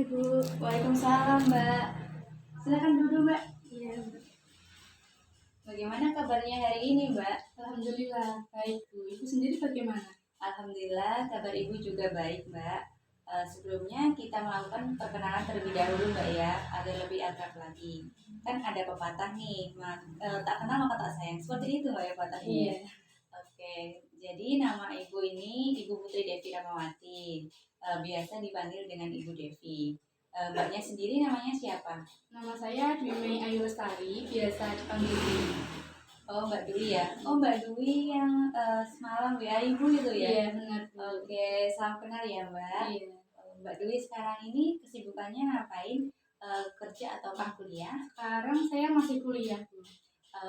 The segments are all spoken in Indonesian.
Ibu. Waalaikumsalam, Mbak. Silakan duduk, Mbak. Iya, Bagaimana kabarnya hari ini, Mbak? Alhamdulillah baik Bu. Ibu sendiri bagaimana? Alhamdulillah, kabar Ibu juga baik, Mbak. Sebelumnya kita melakukan perkenalan terlebih dahulu, Mbak ya, agar lebih akrab lagi. Kan ada pepatah nih, tak kenal maka tak sayang. Seperti itu, Mbak ya pepatahnya. Iya. Oke, jadi nama Ibu ini Ibu Putri Devi Ramawati. Biasa dipanggil dengan Ibu Devi. Mbaknya sendiri namanya siapa? Nama saya Dwi Mei Ayu Lestari, biasa dipanggil Dwi. Oh, Mbak Dwi ya. Oh, Mbak Dwi yang semalam ya Ibu itu ya. Iya, benar Bu. Oke, salam kenal ya Mbak. Iya. Mbak Dwi sekarang ini kesibukannya ngapain? Kerja atau kuliah? Sekarang saya masih kuliah Bu.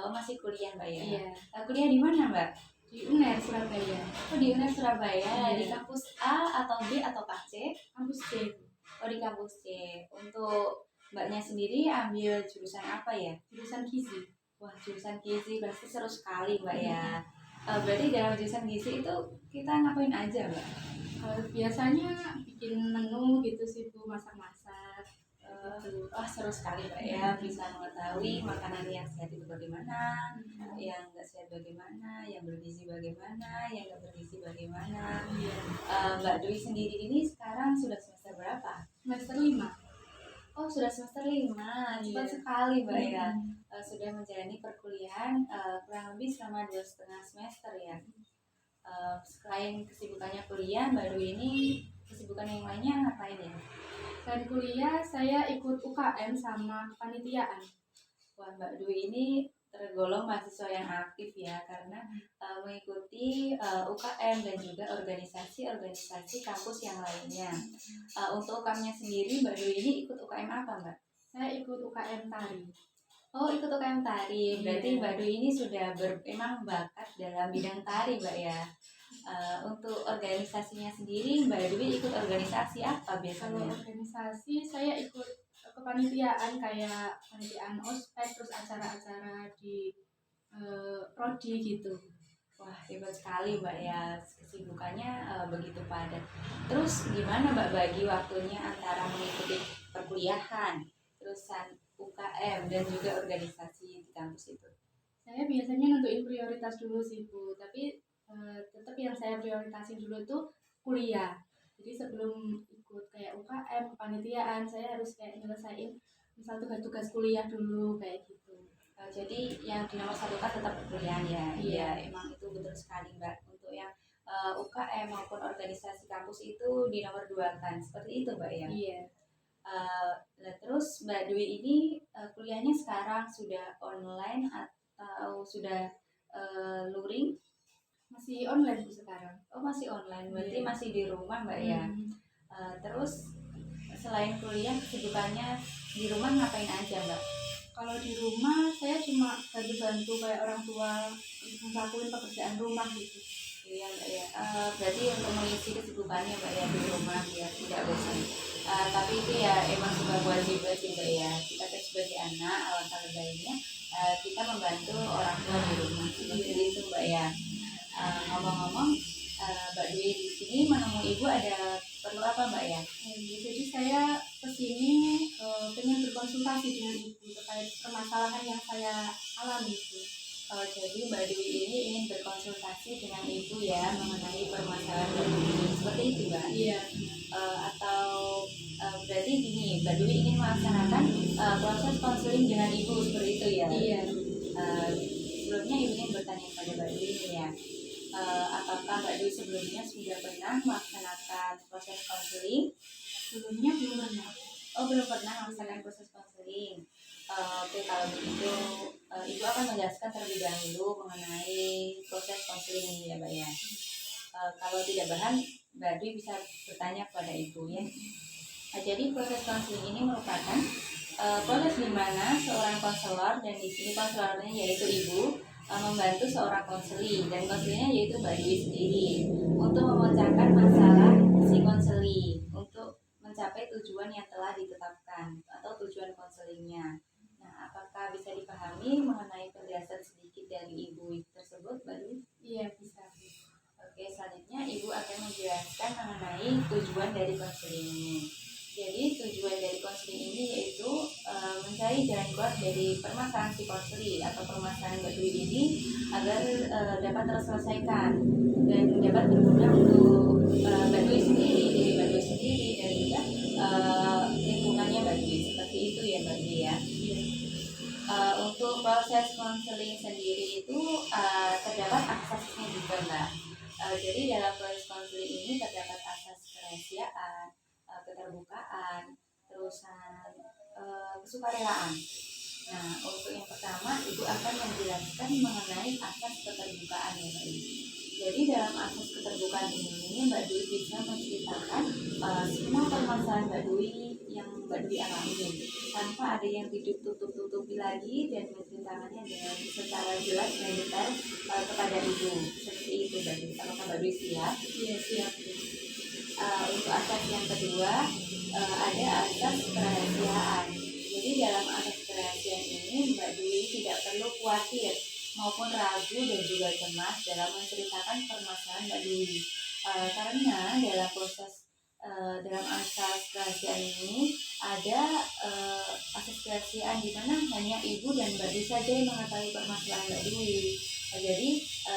Masih kuliah Mbak ya. Iya. Kuliah di mana Mbak? Di UNER Surabaya. Oh, di UNER Surabaya. Iya. Di kampus A atau B atau C? Kampus C. Oh, di kampus C. Untuk Mbaknya sendiri ambil jurusan apa ya? Jurusan gizi. Wah, jurusan gizi pasti seru sekali Mbak ya. Berarti dalam jurusan gizi itu kita ngapain aja Mbak? Kalau biasanya bikin menu gitu sih Bu, masak-masak. Wah, seru sekali Mbak ya, bisa mengetahui makanan yang sehat itu bagaimana, yang nggak sehat bagaimana, yang bergizi bagaimana, yang nggak bergizi bagaimana. Iya. Mbak Dwi sendiri ini sekarang sudah semester berapa? Semester 5. Oh, sudah semester 5, cepat Iya. sekali Mbak ya. Sudah menjalani perkuliahan kurang lebih selama 2,5 semester ya. Selain kesibukannya kuliah, Mbak Dwi ini kesibukan yang lainnya ngapain ya? Selain kuliah, saya ikut UKM sama kepanitiaan. Wah, Mbak Dwi ini tergolong mahasiswa yang aktif ya, karena mengikuti UKM dan juga organisasi-organisasi kampus yang lainnya. Untuk UKM-nya sendiri, Mbak Dwi ini ikut UKM apa Mbak? Saya ikut UKM tari. Oh, ikut UKM tari. Berarti Iya. Mbak Dwi ini sudah emang bakat dalam bidang tari, Mbak ya. Untuk organisasinya sendiri, Mbak Dwi ikut organisasi apa Kalau biasanya? organisasi saya ikut kepanitiaan kayak panitiaan ospek, terus acara-acara di prodi gitu. Wah, hebat sekali Mbak ya. Kesibukannya begitu padat. Terus gimana Mbak bagi waktunya antara mengikuti perkuliahan, terusan UKM, dan juga organisasi di kampus itu? Saya biasanya nentuin prioritas dulu sih Bu, tapi tetap yang saya prioritasin dulu tuh kuliah. Jadi sebelum ikut kayak UKM, kepanitiaan, saya harus kayak nyelesain misal tugas-tugas kuliah dulu kayak gitu. Jadi yang di nomor satu kan tetap perkuliahan ya. Iya. Emang itu betul sekali Mbak. Untuk yang UKM maupun organisasi kampus itu di nomor dua kan, seperti itu Mbak ya. Iya. Nah, terus Mbak Dwi ini kuliahnya sekarang sudah online atau sudah luring? Masih online Bu sekarang. Oh, masih online, berarti Iya. masih di rumah Mbak ya. Terus selain kuliah kesibukannya di rumah ngapain aja Mbak? Kalau di rumah saya cuma bantu-bantu kayak orang tua untuk ngelakuin pekerjaan rumah gitu. Iya Mbak ya. Berarti untuk mengisi kesibukannya Mbak ya di rumah biar tidak bosan. Tapi itu ya emang sebuah kewajiban sih Mbak ya. Kita kan sebagai anak alangkah baiknya kita membantu orang tua di rumah. Seperti itu Mbak ya. Ngomong-ngomong, Mbak Dwi di sini menemui Ibu ada perlu apa Mbak ya? Jadi saya kesini pengen berkonsultasi dengan Ibu terkait permasalahan yang saya alami itu. Jadi Mbak Dwi ini ingin berkonsultasi dengan Ibu ya mengenai permasalahan Mbak Dwi. Seperti itu Mbak? Iya. Atau berarti gini, Mbak Dwi ingin melaksanakan proses konseling dengan Ibu seperti itu ya? Iya. Sebelumnya Ibu ingin bertanya kepada Mbak Dwi ini ya, apakah Mbak Dwi sebelumnya sudah pernah melaksanakan proses konseling? Sebelumnya belum pernah. Oh, belum pernah melaksanakan proses konseling. Oke, kalau begitu Ibu akan menjelaskan terlebih dahulu mengenai proses konseling ini ya Mbak ya. Kalau tidak paham, Mbak Dwi bisa bertanya kepada Ibu ya. Jadi proses konseling ini merupakan proses di mana seorang konselor, dan di sini konselornya yaitu Ibu, membantu seorang konseli, dan konselingnya yaitu Mbak Dwi sendiri untuk memecahkan masalah si konseli untuk mencapai tujuan yang telah ditetapkan atau tujuan konselingnya. Nah, apakah bisa dipahami mengenai penjelasan sedikit dari Ibu tersebut, Mbak Dwi? Iya, bisa. Oke, selanjutnya Ibu akan menjelaskan mengenai tujuan dari konseling ini. Jadi tujuan dari konseling ini yaitu mencari jalan keluar dari permasalahan si konseli atau permasalahan Mbak Dwi ini agar dapat terselesaikan dan dapat berguna untuk Mbak Dwi sendiri, diri Mbak Dwi sendiri dan juga lingkungannya Mbak Dwi. Seperti itu ya Mbak Dwi ya. Untuk proses konseling sendiri itu terdapat aksesnya juga Mbak. Jadi dalam proses konseling ini terdapat asas kerahasiaan, keterbukaan, terusan kesukarelaan. Nah, untuk yang pertama Ibu akan menjelaskan mengenai asas keterbukaan ya Mbak Dwi. Jadi dalam asas keterbukaan ini Mbak Dwi bisa menceritakan semua permasalahan Mbak Dwi yang Mbak Dwi alami tanpa ada yang ditutup-tutupi lagi dan menceritakannya dengan secara jelas dan detail kepada Ibu. Seperti itu Mbak Dwi. Apakah Mbak Dwi siap? Iya, siap. Untuk asas yang kedua ada asas kerahasiaan. Jadi dalam asas kerahasiaan ini Mbak Dwi tidak perlu khawatir maupun ragu dan juga cemas dalam menceritakan permasalahan Mbak Dwi. Karena dalam proses dalam asas kerahasiaan ini ada asas kerahasiaan di mana hanya Ibu dan Mbak Dwi saja yang mengetahui permasalahan Mbak Dwi. Jadi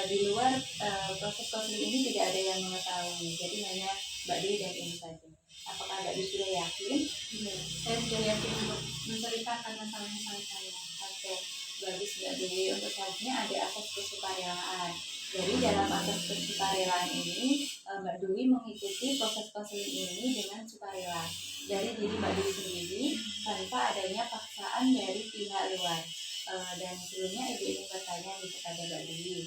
di luar proses konseling ini tidak ada yang mengetahui. Jadi hanya Mbak Dwi dan Ibu saja. Apakah Mbak Dwi sudah yakin? Iya, saya sudah yakin untuk menceritakan masalah-masalah saya. Oke, bagus Mbak Dwi. Untuk selanjutnya ada asas kesukarelaan. Jadi dalam asas kesukarelaan ini Mbak Dwi mengikuti proses konseling ini dengan sukarela dari diri Mbak Dwi sendiri tanpa adanya paksaan dari pihak luar. Dan sebelumnya Ibu ingin bertanya kepada Mbak Dwi.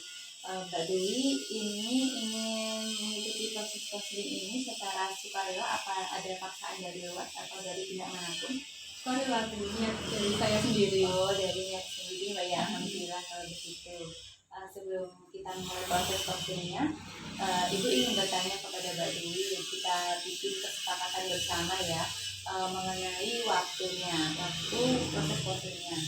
Mbak Dwi ini ingin mengikuti proses konseling ini secara sukarela, apa ada paksaan dari luar atau dari pihak manapun? Sukarela niat dari saya sendiri. Oh, dari niat sendiri Mbak ya. Alhamdulillah kalau begitu. Sebelum kita mulai proses konselingnya, Ibu ingin bertanya kepada Mbak Dwi, kita bikin kesepakatan bersama ya mengenai waktunya, waktu proses konselingnya.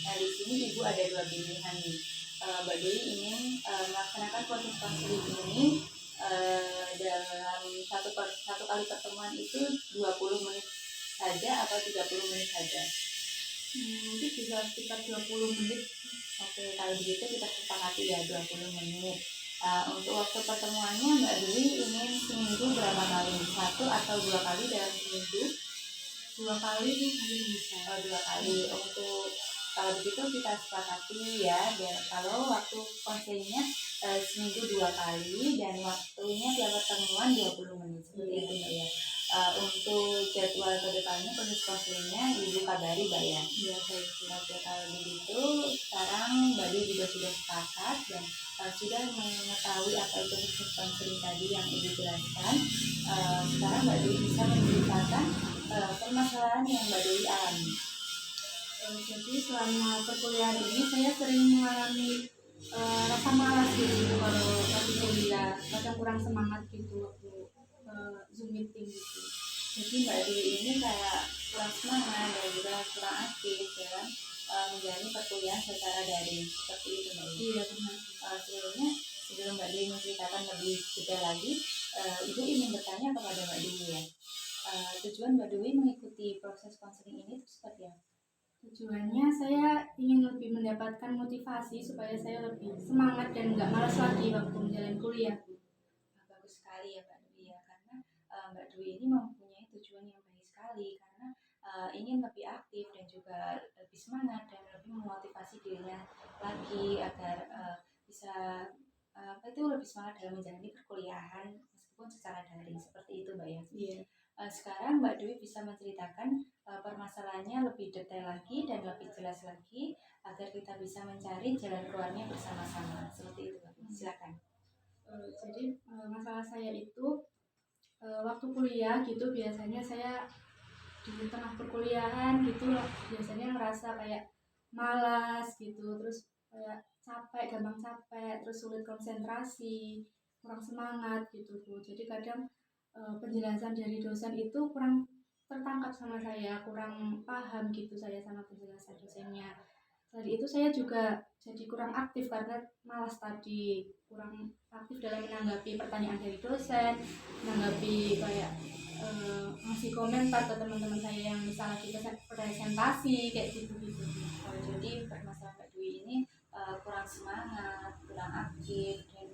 Nah di sini Ibu ada dua pilihan nih. Mbak Dwi ingin melaksanakan proses konseling ini dalam satu kali pertemuan itu 20 menit saja atau 30 menit saja. Mungkin bisa sekitar 20 menit. Oke, kalau begitu kita sepakati ya 20 menit. Untuk waktu pertemuannya Mbak Dwi ingin seminggu berapa kali? 1 atau 2 kali dalam seminggu? 2 kali sih mungkin bisa. 2 kali. Untuk kalau begitu kita sepakati ya. Dan kalau waktu konselingnya seminggu 2 kali dan waktunya tiap pertemuan 20 menit. Seperti itu Mbak ya. Untuk jadwal kedepannya proses konselingnya Ibu kabari Mbak ya. Iya, baik. Oke, kalau begitu sekarang Mbak Dwi juga sudah sepakat dan sudah mengetahui apa itu proses konseling tadi yang Ibu jelaskan. Sekarang Mbak Dwi bisa menceritakan permasalahan yang Mbak Dwi alami. Jadi selama perkuliahan ini saya sering mengalami rasa malas gitu kalau lagi kuliah, kadang kurang semangat gitu waktu Zoom meeting gitu. Jadi Mbak Dwi ini kayak kurang semangat dan juga kurang aktif dalam menjalani perkuliahan secara daring. Seperti itu Mbak Dwi. Iya, benar. Sebelum Mbak Dwi menceritakan lebih detail lagi, Ibu ingin bertanya kepada Mbak Dwi ya. Tujuan Mbak Dwi mengikuti proses konseling ini itu seperti apa? Tujuannya saya ingin lebih mendapatkan motivasi supaya saya lebih semangat dan nggak malas lagi waktu menjalani kuliah. Bagus sekali ya Mbak Dwi ya, karena Mbak Dwi ini mempunyai tujuan yang baik sekali karena ingin lebih aktif dan juga lebih semangat dan lebih memotivasi dirinya lagi agar bisa lebih semangat dalam menjalani perkuliahan meskipun secara daring. Seperti itu Mbak ya. Iya. Sekarang Mbak Dwi bisa menceritakan permasalahannya lebih detail lagi dan lebih jelas lagi agar kita bisa mencari jalan keluarnya bersama-sama. Seperti itu Mbak Dwi. Silakan. Jadi masalah saya itu waktu kuliah gitu biasanya saya di tengah perkuliahan gitu biasanya ngerasa kayak malas gitu, terus kayak capek, gampang capek, terus sulit konsentrasi, kurang semangat gitu Bu. Jadi kadang penjelasan dari dosen itu kurang tertangkap sama saya, kurang paham gitu saya sama penjelasan dosennya. Selain itu saya juga jadi kurang aktif karena malas tadi, kurang aktif dalam menanggapi pertanyaan dari dosen, menanggapi kayak ngasih komentar ke teman-teman saya yang misalnya kita presentasi kayak gitu-gitu. Jadi permasalahan Mbak Dwi ini kurang semangat, kurang aktif, dan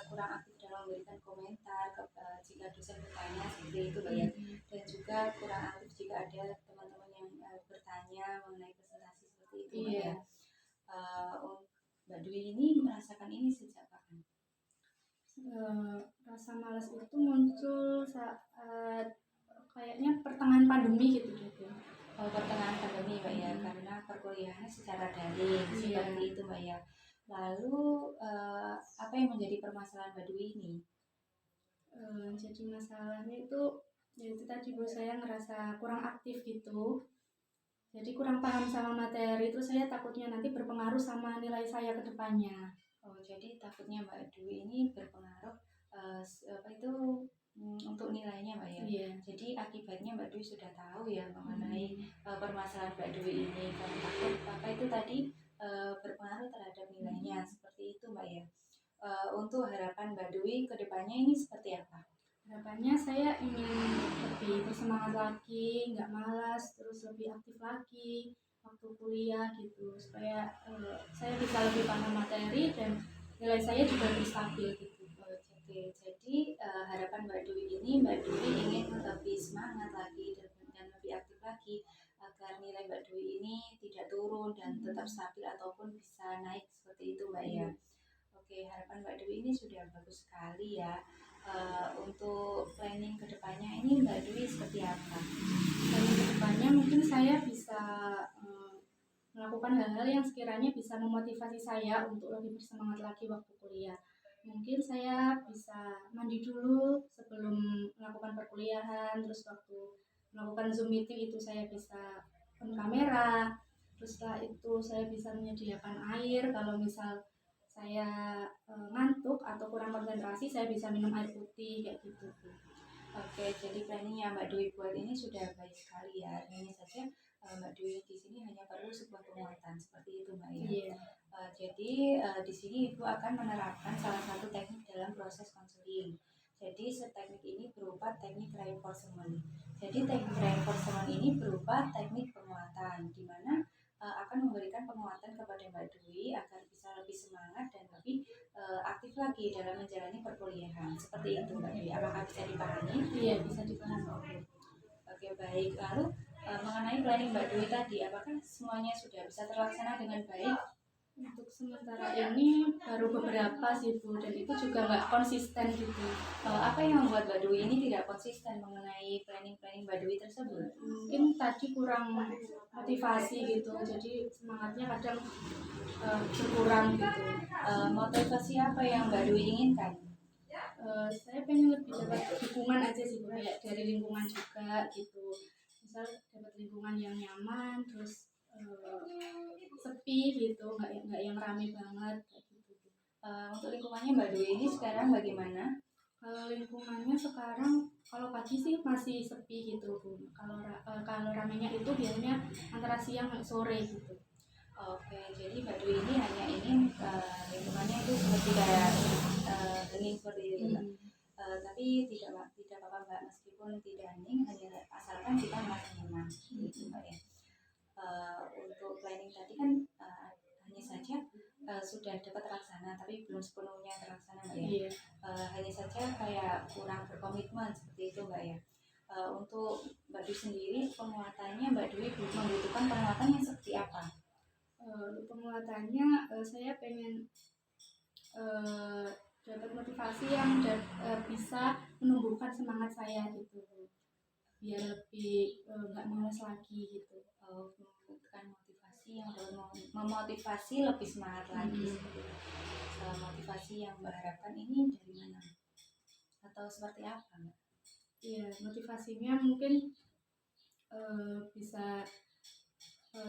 kurang aktif dalam memberikan komentar jika dosen bertanya seperti itu Mbak ya. Dan juga kurang aktif jika ada teman-teman yang bertanya mengenai presentasi seperti itu Mbak ya. Mbak Dwi ini merasakan ini sejak kapan? Rasa malas itu muncul saat kayaknya pertengahan pandemi gitu gitu. Pertengahan pandemi Mbak ya, karena perkuliahan secara daring seperti itu Mbak ya. Lalu apa yang menjadi permasalahan Mbak Dwi ini? Jadi masalahnya itu ya itu tadi Bu, saya ngerasa kurang aktif gitu. Jadi kurang paham sama materi, terus saya takutnya nanti berpengaruh sama nilai saya ke depannya. Jadi takutnya Mbak Dwi ini berpengaruh untuk nilainya Mbak ya. Iya. Jadi akibatnya Mbak Dwi sudah tahu ya mengenai permasalahan Mbak Dwi ini, karena takut apa itu tadi berpengaruh terhadap nilainya seperti itu Mbak ya. Untuk harapan Mbak Dwi ke depannya ini seperti apa? Harapannya saya ingin lebih bersemangat lagi, nggak malas, terus lebih aktif lagi waktu kuliah gitu, supaya saya bisa lebih paham materi dan nilai saya juga lebih stabil gitu. Oke, jadi harapan Mbak Dwi ini, Mbak Dwi ingin lebih semangat lagi dan lebih aktif lagi agar nilai Mbak Dwi ini tidak turun dan tetap stabil ataupun bisa naik seperti itu Mbak ya. Oke, harapan Mbak Dwi ini sudah bagus sekali ya. Untuk planning kedepannya ini Mbak Dwi seperti apa? Planning kedepannya mungkin saya bisa melakukan hal-hal yang sekiranya bisa memotivasi saya untuk lebih bersemangat lagi waktu kuliah. Mungkin saya bisa mandi dulu sebelum melakukan perkuliahan, terus waktu melakukan Zoom meeting itu saya bisa on kamera, terus setelah itu saya bisa menyediakan air kalau misal saya ngantuk atau kurang konsentrasi, saya bisa minum air putih kayak gitu. Oke, jadi planning yang Mbak Dwi buat ini sudah baik sekali ya. Hanya saja Mbak Dwi di sini hanya perlu sebuah penguatan seperti itu Mbak ya. Iya. Jadi di sini Ibu akan menerapkan salah satu teknik dalam proses konseling. Jadi teknik ini berupa teknik reinforcement. Jadi teknik reinforcement ini berupa teknik penguatan, di mana akan memberikan penguatan kepada Mbak Dwi agar bisa lebih semangat dan lebih aktif lagi dalam menjalani perkuliahan. Seperti itu Mbak Dwi. Apakah bisa dipahami? Iya, bisa dipahami. Oke, baik. Lalu mengenai planning Mbak Dwi tadi, apakah semuanya sudah bisa terlaksana dengan baik? Untuk sementara ini baru beberapa sih Bu, dan itu juga nggak konsisten gitu. Apa yang membuat Mbak Dwi ini tidak konsisten mengenai planning Mbak Dwi tersebut? Mungkin tadi kurang motivasi gitu, jadi semangatnya kadang berkurang gitu. Motivasi apa yang Mbak Dwi inginkan? Saya pengen lebih dapat dukungan aja sih Bu, kayak dari lingkungan juga gitu. Misal dapat lingkungan yang nyaman, terus sepi gitu, nggak yang rame banget kayak gitu. Untuk lingkungannya Mbak Dwi ini sekarang bagaimana? Kalau lingkungannya sekarang, kalau pagi sih masih sepi gitu Bu. Kalau ramenya itu biasanya antara siang dan sore gitu. Oke, jadi Mbak Dwi ini hanya ingin lingkungannya itu seperti kayak hening seperti itu Mbak. Tapi tidak apa-apa Mbak, meskipun tidak hening, hanya asalkan kita merasa nyaman gitu Mbak ya. Untuk planning tadi kan hanya saja sudah dapat terlaksana tapi belum sepenuhnya terlaksana Mbak ya. Iya. Hanya saja kayak kurang berkomitmen seperti itu Mbak ya. Untuk Mbak Dwi sendiri, penguatannya Mbak Dwi membutuhkan penguatan yang seperti apa? Penguatannya saya pengen dapat motivasi yang bisa menumbuhkan semangat saya gitu, biar lebih nggak malas lagi gitu. Membutuhkan motivasi yang memotivasi lebih semangat lagi. Motivasi yang Mbak harapkan ini dari mana atau seperti apa Mbak? Iya, motivasinya mungkin bisa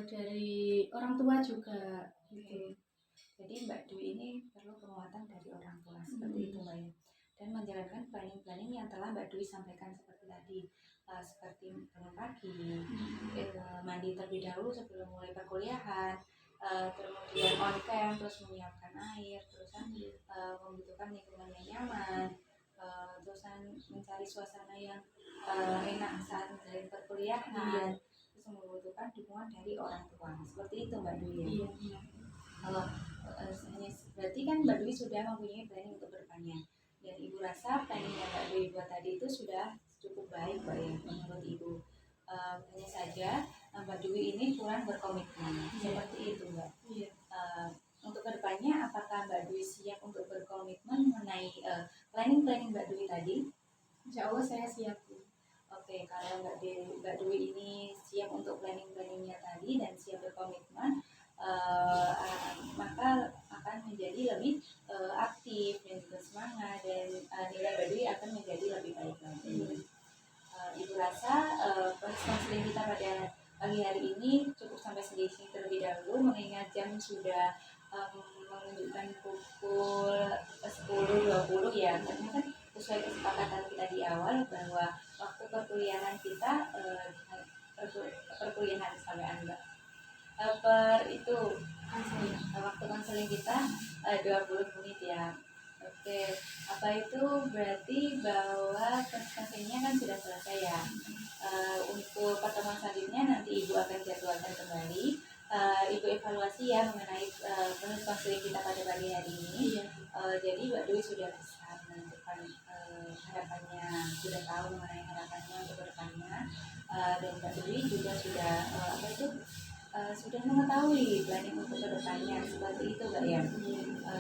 dari orang tua juga gitu. Jadi Mbak Dwi ini perlu penguatan dari orang tua seperti itu Mbak ya. Dan menjalankan planning-planning yang telah Mbak Dwi sampaikan seperti tadi, seperti bangun pagi, mandi terlebih dahulu sebelum mulai perkuliahan, kemudian on cam, terus menyiapkan air, terus membutuhkan lingkungan yang nyaman, terusan mencari suasana yang enak saat menjalani perkuliahan, terus membutuhkan dukungan dari orang tua. Seperti itu Mbak Dwi ya. Iya, iya. Kalau hanya berarti kan Mbak Dwi sudah mempunyai planning untuk kedepannya, dan Ibu rasa planning yang Mbak Dwi buat tadi itu sudah cukup baik Mbak ya menurut Ibu. Hanya saja Mbak Dwi ini kurang berkomitmen, seperti itu Mbak. Iya. Untuk kedepannya apakah Mbak Dwi siap untuk berkomitmen mengenai planning Mbak Dwi tadi? Insya Allah saya siap, Bu. Oke, kalau Mbak Dwi ini siap untuk planningnya tadi dan siap berkomitmen, maka akan menjadi lebih aktif dan juga semangat, dan nilai Mbak Dwi akan menjadi lebih baik lagi. Ibu rasa proses konseling kita pada pagi hari ini cukup sampai sini terlebih dahulu, mengingat jam sudah menunjukkan pukul 10.20 ya, karena kan sesuai kesepakatan kita di awal bahwa waktu perkuliahan kita perkuliahan sampai Anda itu waktu konseling kita 20 menit ya. Oke, apa itu berarti bahwa konselingnya kan sudah selesai ya. Untuk pertemuan selanjutnya nanti Ibu akan jadwalkan kembali. Ibu evaluasi ya mengenai proses konseling kita pada pagi hari ini. Iya. Jadi Mbak Dwi sudah bisa menentukan harapannya, sudah tahu mengenai harapannya untuk kedepannya, dan Mbak Dwi juga sudah sudah mengetahui planning untuk kedepannya, seperti itu Mbak ya.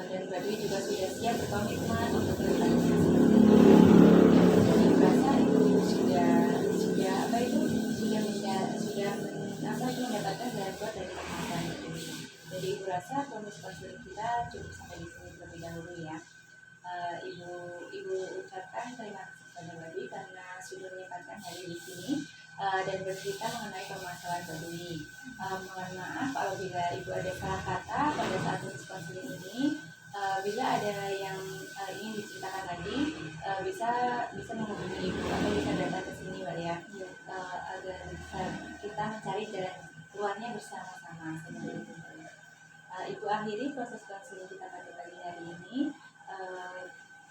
Dan Mbak Dwi juga sudah siap berkomitmen untuk kedepannya. Jadi merasa itu sudah mendapatkan bantuan dari teman-teman. Jadi Ibu rasa proses konseling kita cukup sampai di sini terlebih dahulu ya. Ibu ucapkan terima kasih kepada Mbak Dwi karena sudah menyempatkan hadir di sini dan bercerita mengenai permasalahan Mbak Dwi. Mohon maaf apabila Ibu ada salah kata pada saat proses konseling ini. Bila ada yang ingin diceritakan lagi, bisa menghubungi Ibu atau bisa datang ke sini Mbak ya, agar bisa kita mencari jalan keluarnya bersama-sama. Ibu akhiri proses konseling kita pada pagi hari ini.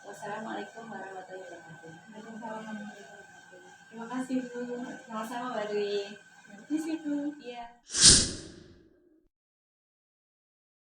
Wassalamualaikum warahmatullahi wabarakatuh. Waalaikumsalam warahmatullahi wabarakatuh. Terima kasih, Bu. Sama-sama Mbak Dwi. Terima kasih, Bu. Iya.